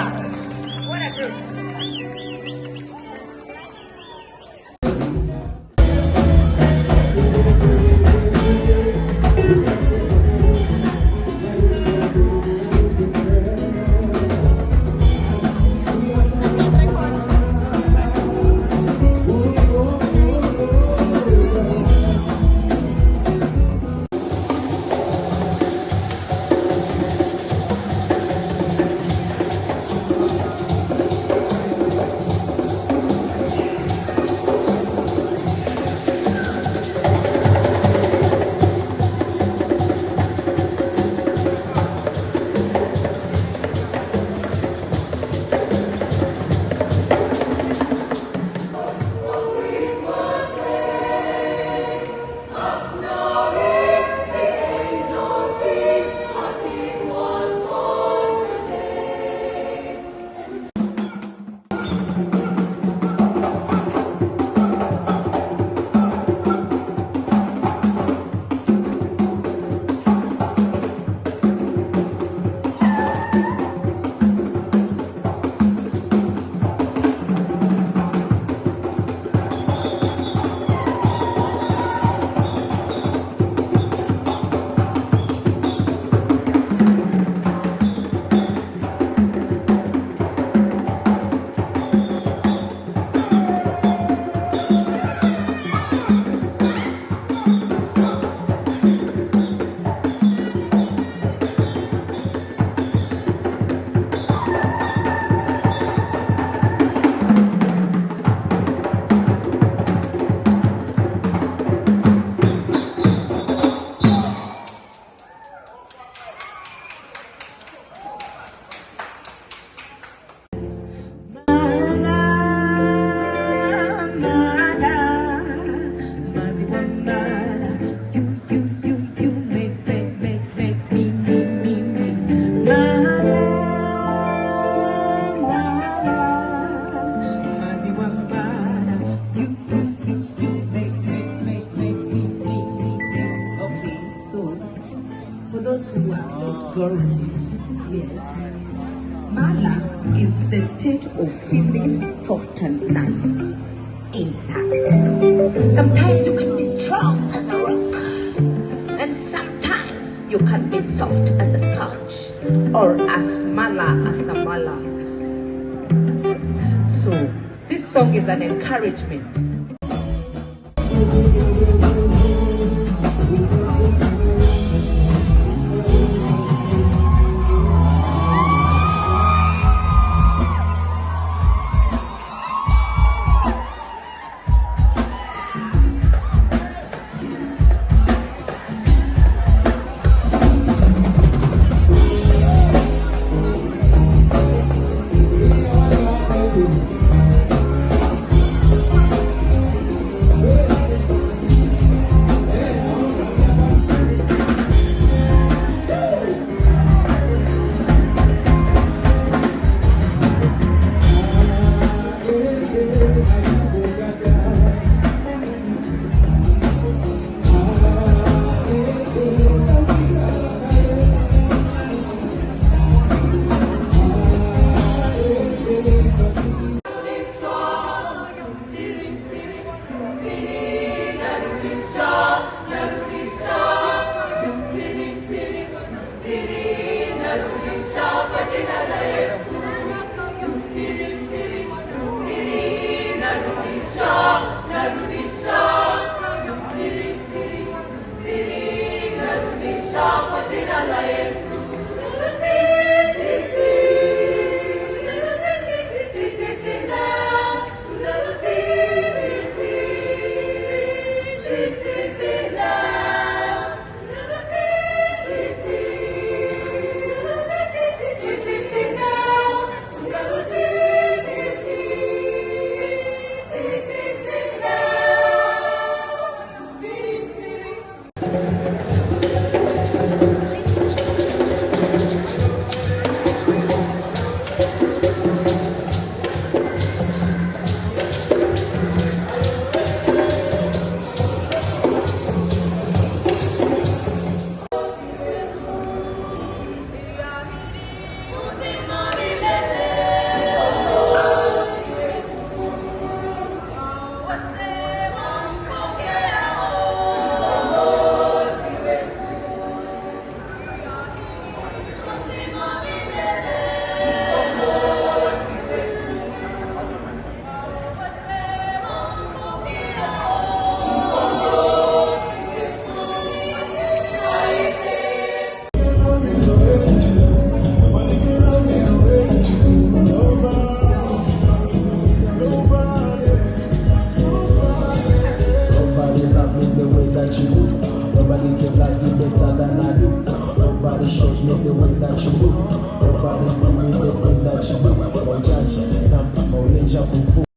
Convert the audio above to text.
What a group. For those who are not girls yet, Mala is the state of feeling soft and nice inside. Sometimes you can be strong as a rock, and sometimes you can be soft as a sponge, or as Mala as a Mala. So this song is an encouragement. Nobody can like you better than I do. Nobody shows me the way that you move. Nobody give me the thing that you do. Don't judge, come, ninja kung fu.